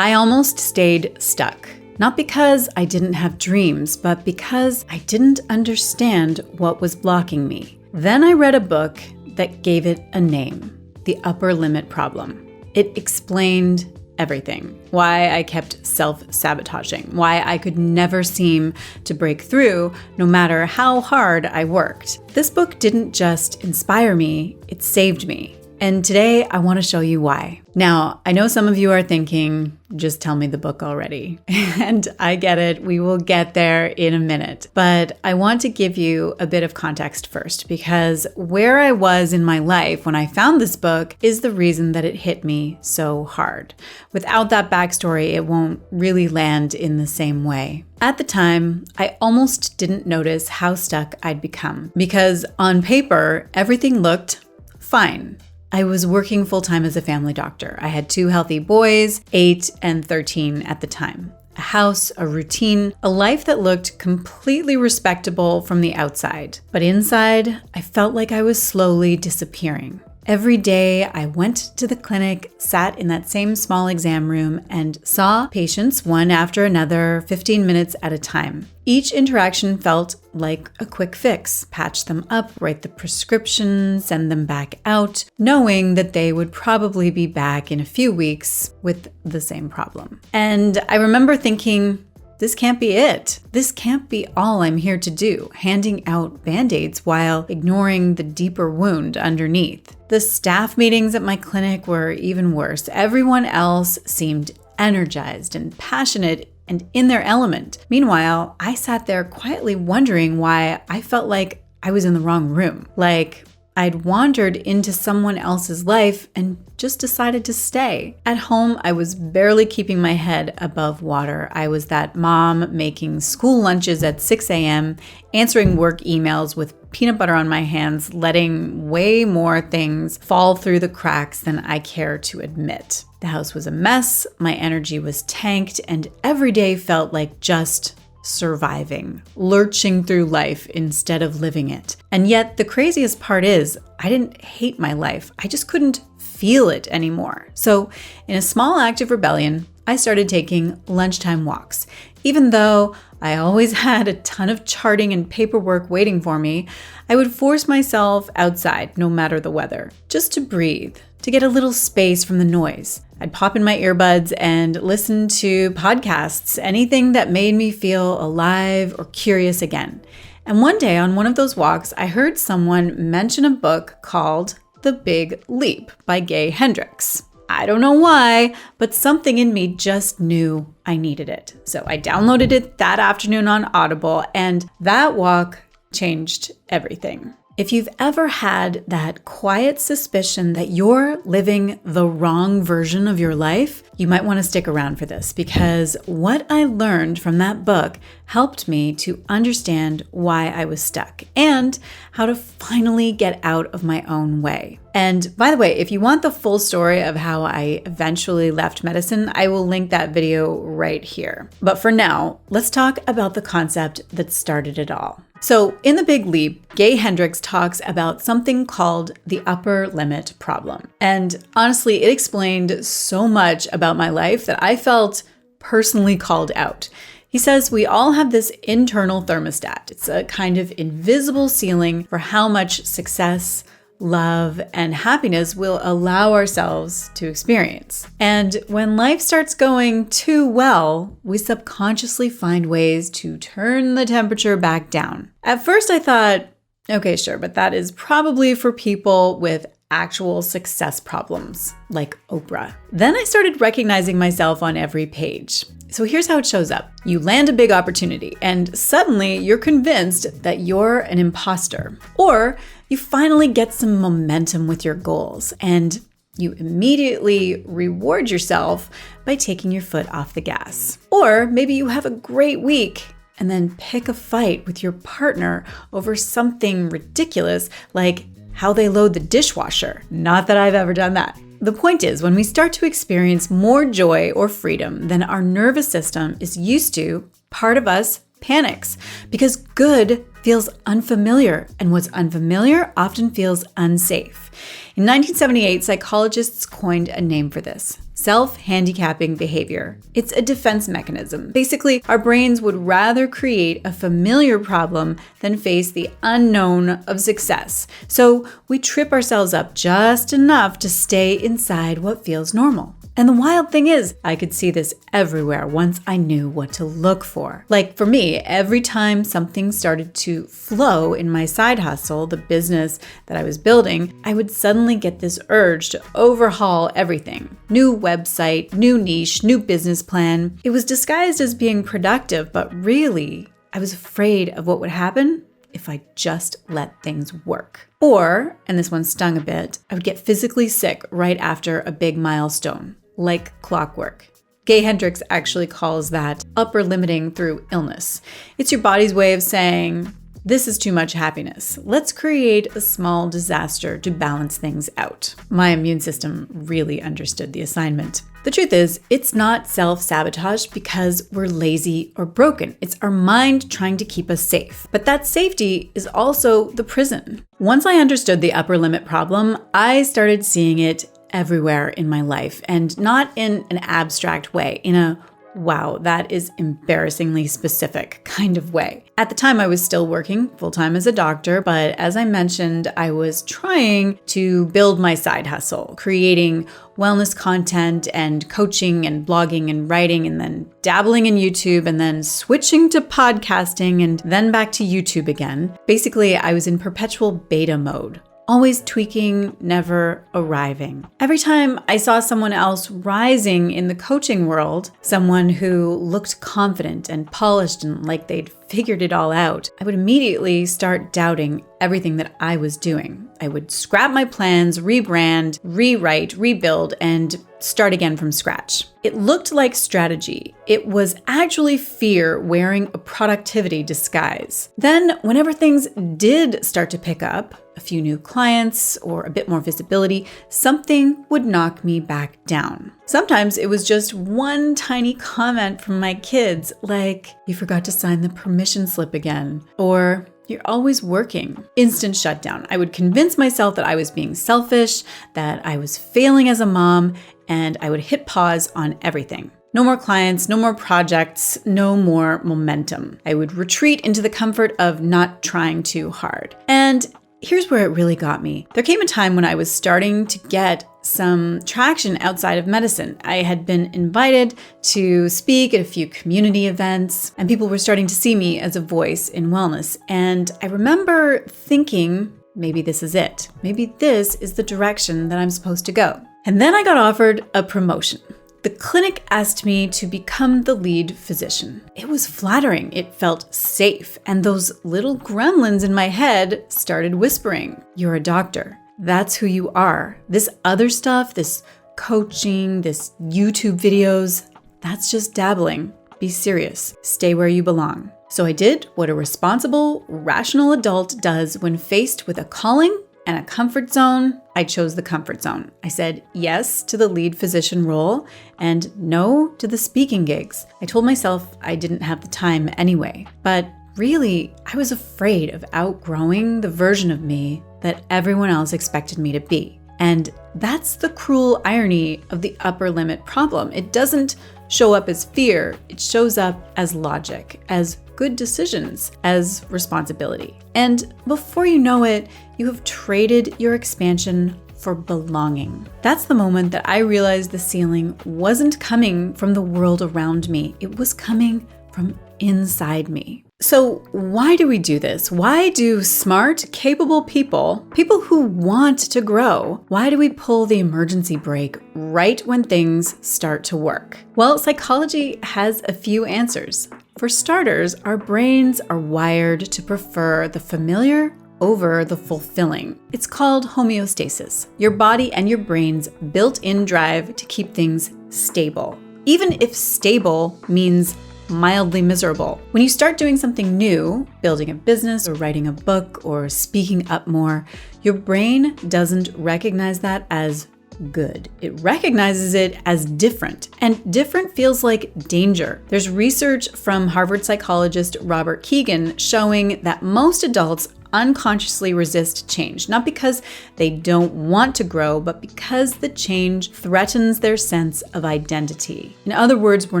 I almost stayed stuck. Not because I didn't have dreams, but because I didn't understand what was blocking me. Then I read a book that gave it a name, The Upper Limit Problem. It explained everything. Why I kept self-sabotaging, why I could never seem to break through no matter how hard I worked. This book didn't just inspire me, it saved me. And today I want to show you why. Now, I know some of you are thinking, just tell me the book already. And I get it, we will get there in a minute. But I want to give you a bit of context first, because where I was in my life when I found this book is the reason that it hit me so hard. Without that backstory, it won't really land in the same way. At the time, I almost didn't notice how stuck I'd become, because on paper, everything looked fine. I was working full-time as a family doctor. I had 2 healthy boys, 8 and 13 at the time. A house, a routine, a life that looked completely respectable from the outside. But inside, I felt like I was slowly disappearing. Every day, I went to the clinic, sat in that same small exam room, and saw patients one after another, 15 minutes at a time. Each interaction felt like a quick fix. Patch them up, write the prescription, send them back out, knowing that they would probably be back in a few weeks with the same problem. And I remember thinking, this can't be it. This can't be all I'm here to do, handing out Band-Aids while ignoring the deeper wound underneath. The staff meetings at my clinic were even worse. Everyone else seemed energized and passionate and in their element. Meanwhile, I sat there quietly wondering why I felt like I was in the wrong room. Like I'd wandered into someone else's life and just decided to stay. At home, I was barely keeping my head above water. I was that mom making school lunches at 6 a.m., answering work emails with peanut butter on my hands, letting way more things fall through the cracks than I care to admit. The house was a mess, my energy was tanked, and every day felt like just surviving, lurching through life instead of living it. And yet the craziest part is I didn't hate my life. I just couldn't feel it anymore. So in a small act of rebellion, I started taking lunchtime walks. Even though I always had a ton of charting and paperwork waiting for me, I would force myself outside no matter the weather, just to breathe, to get a little space from the noise. I'd pop in my earbuds and listen to podcasts, anything that made me feel alive or curious again. And one day on one of those walks, I heard someone mention a book called The Big Leap by Gay Hendricks. I don't know why, but something in me just knew I needed it. So I downloaded it that afternoon on Audible, and that walk changed everything. If you've ever had that quiet suspicion that you're living the wrong version of your life, you might want to stick around for this, because what I learned from that book helped me to understand why I was stuck and how to finally get out of my own way. And by the way, if you want the full story of how I eventually left medicine, I will link that video right here. But for now, let's talk about the concept that started it all. So in The Big Leap, Gay Hendricks talks about something called the upper limit problem. And honestly, it explained so much about my life that I felt personally called out. He says we all have this internal thermostat. It's a kind of invisible ceiling for how much success, love, and happiness we'll allow ourselves to experience. And when life starts going too well, we subconsciously find ways to turn the temperature back down. At first I thought, okay, sure, but that is probably for people with actual success problems, like Oprah. Then I started recognizing myself on every page. So here's how it shows up. You land a big opportunity, and suddenly you're convinced that you're an imposter. Or you finally get some momentum with your goals, and you immediately reward yourself by taking your foot off the gas. Or maybe you have a great week and then pick a fight with your partner over something ridiculous like how they load the dishwasher. Not that I've ever done that. The point is, when we start to experience more joy or freedom than our nervous system is used to, part of us panics because good feels unfamiliar, and what's unfamiliar often feels unsafe. In 1978, psychologists coined a name for this: self-handicapping behavior. It's a defense mechanism. Basically, our brains would rather create a familiar problem than face the unknown of success. So we trip ourselves up just enough to stay inside what feels normal. And the wild thing is, I could see this everywhere once I knew what to look for. Like for me, every time something started to flow in my side hustle, the business that I was building, I would suddenly get this urge to overhaul everything. New website, new niche, new business plan. It was disguised as being productive, but really, I was afraid of what would happen if I just let things work. Or, and this one stung a bit, I would get physically sick right after a big milestone, like clockwork. Gay Hendricks actually calls that upper limiting through illness. It's your body's way of saying, this is too much happiness. Let's create a small disaster to balance things out. My immune system really understood the assignment. The truth is, it's not self-sabotage because we're lazy or broken. It's our mind trying to keep us safe. But that safety is also the prison. Once I understood the upper limit problem, I started seeing it everywhere in my life, and not in an abstract way, in a wow, that is embarrassingly specific kind of way. At the time, I was still working full-time as a doctor, but as I mentioned, I was trying to build my side hustle, creating wellness content and coaching and blogging and writing, and then dabbling in YouTube, and then switching to podcasting, and then back to YouTube again. Basically, I was in perpetual beta mode. Always tweaking, never arriving. Every time I saw someone else rising in the coaching world, someone who looked confident and polished and like they'd figured it all out, I would immediately start doubting everything that I was doing. I would scrap my plans, rebrand, rewrite, rebuild, and start again from scratch. It looked like strategy. It was actually fear wearing a productivity disguise. Then, whenever things did start to pick up, a few new clients or a bit more visibility, something would knock me back down. Sometimes it was just one tiny comment from my kids, like, "You forgot to sign the permission slip again," or "You're always working." Instant shutdown. I would convince myself that I was being selfish, that I was failing as a mom, and I would hit pause on everything. No more clients, no more projects, no more momentum. I would retreat into the comfort of not trying too hard. And here's where it really got me. There came a time when I was starting to get some traction outside of medicine. I had been invited to speak at a few community events, and people were starting to see me as a voice in wellness. And I remember thinking, maybe this is it. Maybe this is the direction that I'm supposed to go. And then I got offered a promotion. The clinic asked me to become the lead physician. It was flattering. It felt safe. And those little gremlins in my head started whispering, "You're a doctor. That's who you are. This other stuff, this coaching, this YouTube videos, that's just dabbling. Be serious. Stay where you belong." So I did what a responsible, rational adult does when faced with a calling and a comfort zone. I chose the comfort zone. I said yes to the lead physician role and no to the speaking gigs. I told myself I didn't have the time anyway, but really, I was afraid of outgrowing the version of me that everyone else expected me to be. And that's the cruel irony of the upper limit problem. It doesn't show up as fear. It shows up as logic, as good decisions, as responsibility. And before you know it, you have traded your expansion for belonging. That's the moment that I realized the ceiling wasn't coming from the world around me. It was coming from inside me. So why do we do this? Why do smart, capable people who want to grow, why do we pull the emergency brake right when things start to work? Well, psychology has a few answers. For starters, our brains are wired to prefer the familiar over the fulfilling. It's called homeostasis, your body and your brain's built-in drive to keep things stable. Even if stable means mildly miserable. When you start doing something new, building a business or writing a book or speaking up more, your brain doesn't recognize that as good. It recognizes it as different, and different feels like danger. There's research from Harvard psychologist Robert Kegan showing that most adults unconsciously resist change, not because they don't want to grow, but because the change threatens their sense of identity. In other words, we're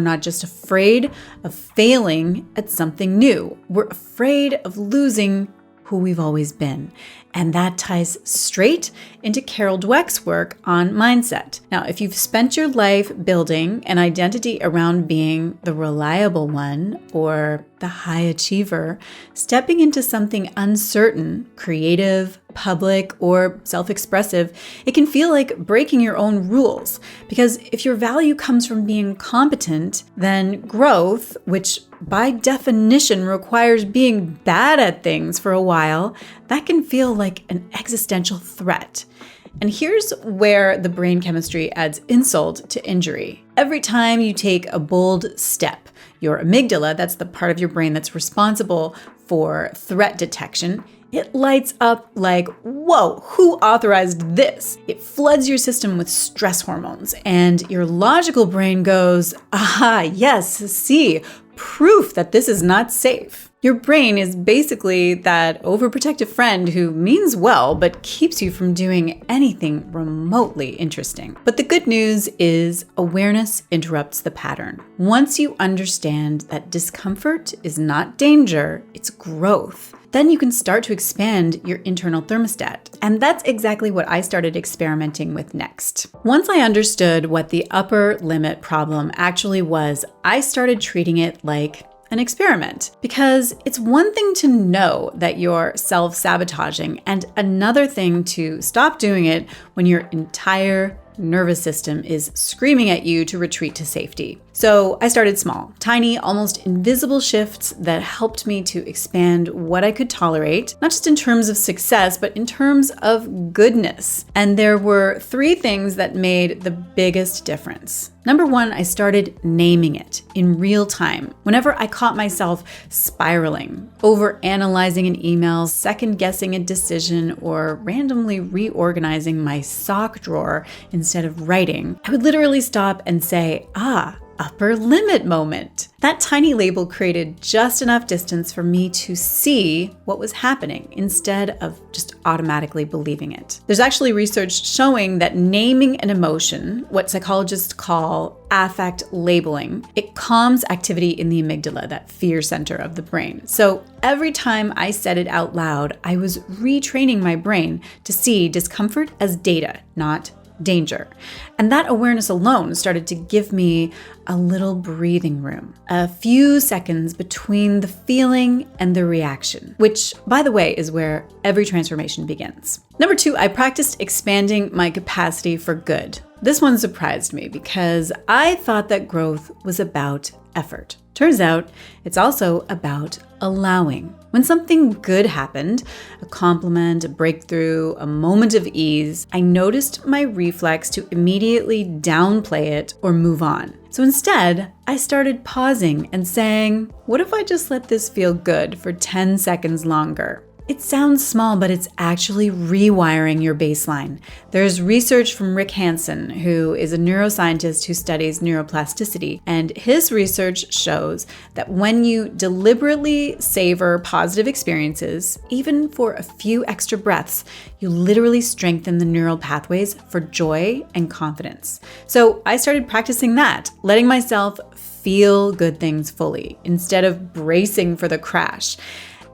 not just afraid of failing at something new, we're afraid of losing who we've always been. And that ties straight into Carol Dweck's work on mindset. Now, if you've spent your life building an identity around being the reliable one or the high achiever, stepping into something uncertain, creative, public, or self-expressive, it can feel like breaking your own rules. Because if your value comes from being competent, then growth, which by definition requires being bad at things for a while, that can feel like an existential threat. And here's where the brain chemistry adds insult to injury. Every time you take a bold step, your amygdala, that's the part of your brain that's responsible for threat detection, it lights up like, whoa, who authorized this? It floods your system with stress hormones, and your logical brain goes, aha, yes, see, proof that this is not safe. Your brain is basically that overprotective friend who means well, but keeps you from doing anything remotely interesting. But the good news is awareness interrupts the pattern. Once you understand that discomfort is not danger, it's growth, then you can start to expand your internal thermostat. And that's exactly what I started experimenting with next. Once I understood what the upper limit problem actually was, I started treating it like an experiment. Because it's one thing to know that you're self-sabotaging and another thing to stop doing it when your entire nervous system is screaming at you to retreat to safety. So I started small, tiny, almost invisible shifts that helped me to expand what I could tolerate, not just in terms of success, but in terms of goodness. And there were 3 things that made the biggest difference. Number 1, I started naming it in real time. Whenever I caught myself spiraling, over-analyzing an email, second-guessing a decision, or randomly reorganizing my sock drawer instead of writing, I would literally stop and say, upper limit moment. That tiny label created just enough distance for me to see what was happening instead of just automatically believing it. There's actually research showing that naming an emotion, what psychologists call affect labeling, it calms activity in the amygdala, that fear center of the brain. So every time I said it out loud, I was retraining my brain to see discomfort as data, not danger. And that awareness alone started to give me a little breathing room, a few seconds between the feeling and the reaction, which, by the way, is where every transformation begins. Number 2, I practiced expanding my capacity for good. This one surprised me because I thought that growth was about effort. Turns out it's also about allowing. When something good happened, a compliment, a breakthrough, a moment of ease, I noticed my reflex to immediately downplay it or move on. So instead, I started pausing and saying, what if I just let this feel good for 10 seconds longer? It sounds small, but it's actually rewiring your baseline. There's research from Rick Hansen, who is a neuroscientist who studies neuroplasticity, and his research shows that when you deliberately savor positive experiences, even for a few extra breaths, you literally strengthen the neural pathways for joy and confidence. So I started practicing that, letting myself feel good things fully instead of bracing for the crash.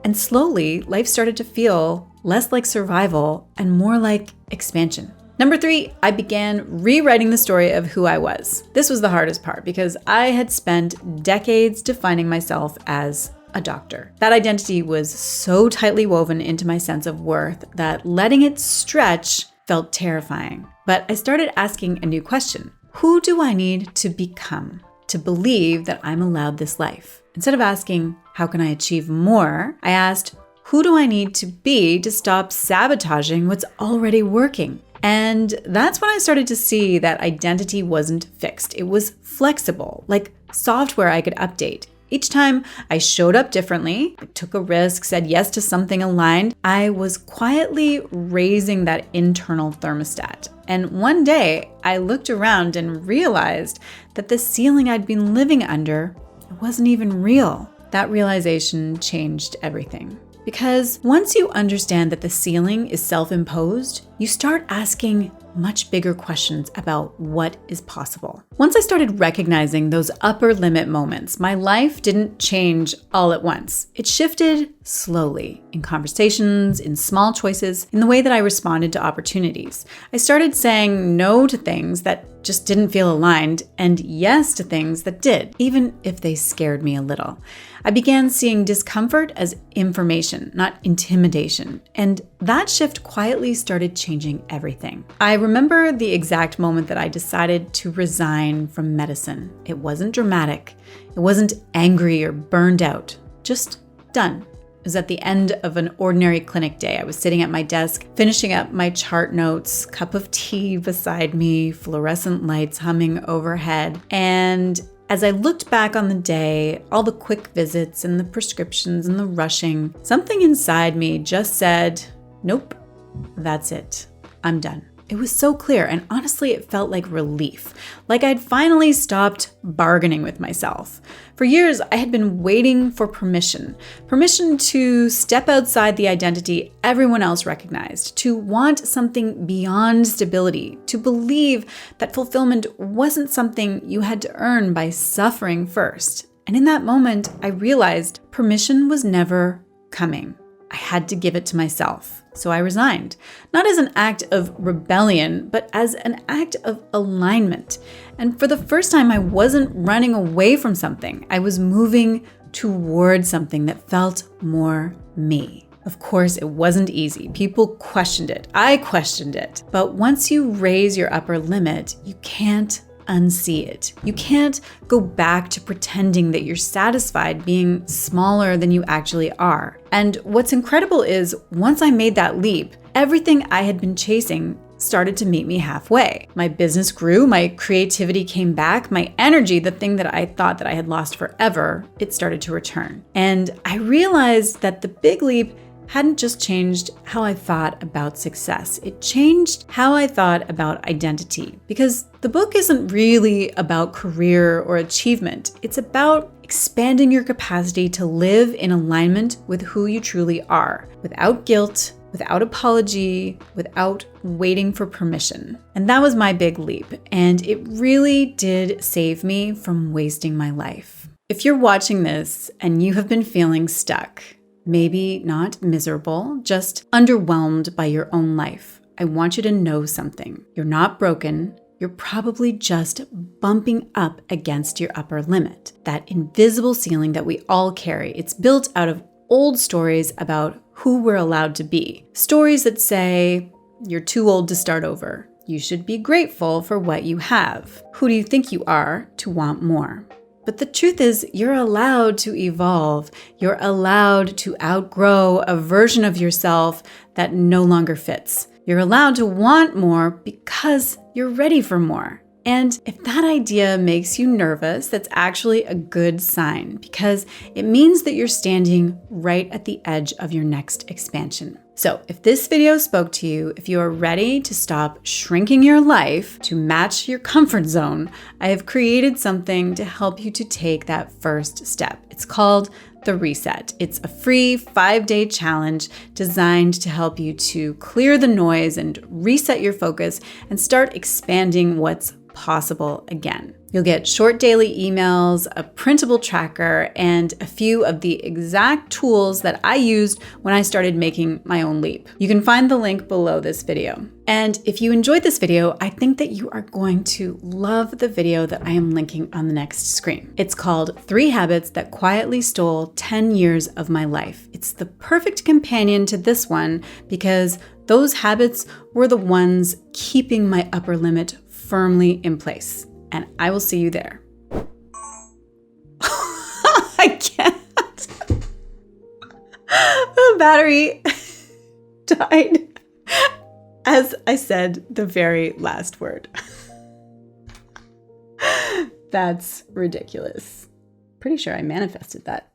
And slowly, life started to feel less like survival and more like expansion. Number 3, I began rewriting the story of who I was. This was the hardest part because I had spent decades defining myself as a doctor. That identity was so tightly woven into my sense of worth that letting it stretch felt terrifying. But I started asking a new question. Who do I need to become to believe that I'm allowed this life? Instead of asking, how can I achieve more? I asked, who do I need to be to stop sabotaging what's already working? And that's when I started to see that identity wasn't fixed. It was flexible, like software I could update. Each time I showed up differently, took a risk, said yes to something aligned, I was quietly raising that internal thermostat. And one day I looked around and realized that the ceiling I'd been living under wasn't even real. That realization changed everything. Because once you understand that the ceiling is self-imposed, you start asking much bigger questions about what is possible. Once I started recognizing those upper limit moments, my life didn't change all at once. It shifted slowly in conversations, in small choices, in the way that I responded to opportunities. I started saying no to things that just didn't feel aligned and yes to things that did, even if they scared me a little. I began seeing discomfort as information, not intimidation, and that shift quietly started changing everything. I remember the exact moment that I decided to resign from medicine. It wasn't dramatic. It wasn't angry or burned out, just done. It was at the end of an ordinary clinic day. I was sitting at my desk, finishing up my chart notes, cup of tea beside me, fluorescent lights humming overhead. And as I looked back on the day, all the quick visits and the prescriptions and the rushing, something inside me just said, nope, that's it. I'm done. It was so clear, and honestly, it felt like relief, like I'd finally stopped bargaining with myself. For years, I had been waiting for permission to step outside the identity everyone else recognized, to want something beyond stability, to believe that fulfillment wasn't something you had to earn by suffering first. And in that moment, I realized permission was never coming. I had to give it to myself. So I resigned, not as an act of rebellion, but as an act of alignment. And for the first time, I wasn't running away from something. I was moving toward something that felt more me. Of course, it wasn't easy. People questioned it. I questioned it. But once you raise your upper limit, you can't unsee it. You can't go back to pretending that you're satisfied being smaller than you actually are. And what's incredible is once I made that leap, everything I had been chasing started to meet me halfway. My business grew, my creativity came back, my energy, the thing that I thought that I had lost forever, it started to return. And I realized that the big leap hadn't just changed how I thought about success. It changed how I thought about identity. Because the book isn't really about career or achievement. It's about expanding your capacity to live in alignment with who you truly are, without guilt, without apology, without waiting for permission. And that was my big leap. And it really did save me from wasting my life. If you're watching this and you have been feeling stuck, maybe not miserable, just underwhelmed by your own life, I want you to know something. You're not broken. You're probably just bumping up against your upper limit, that invisible ceiling that we all carry. It's built out of old stories about who we're allowed to be. Stories that say, you're too old to start over. You should be grateful for what you have. Who do you think you are to want more? But the truth is, you're allowed to evolve. You're allowed to outgrow a version of yourself that no longer fits. You're allowed to want more because you're ready for more. And if that idea makes you nervous, that's actually a good sign because it means that you're standing right at the edge of your next expansion. So if this video spoke to you, if you are ready to stop shrinking your life to match your comfort zone, I have created something to help you to take that first step. It's called The Reset. It's a free 5-day challenge designed to help you to clear the noise and reset your focus and start expanding what's possible again. You'll get short daily emails, a printable tracker, and a few of the exact tools that I used when I started making my own leap. You can find the link below this video. And if you enjoyed this video, I think that you are going to love the video that I am linking on the next screen. It's called 3 Habits That Quietly Stole 10 Years of My Life. It's the perfect companion to this one because those habits were the ones keeping my upper limit firmly in place. And I will see you there. I can't. The battery died as I said the very last word. That's ridiculous. Pretty sure I manifested that.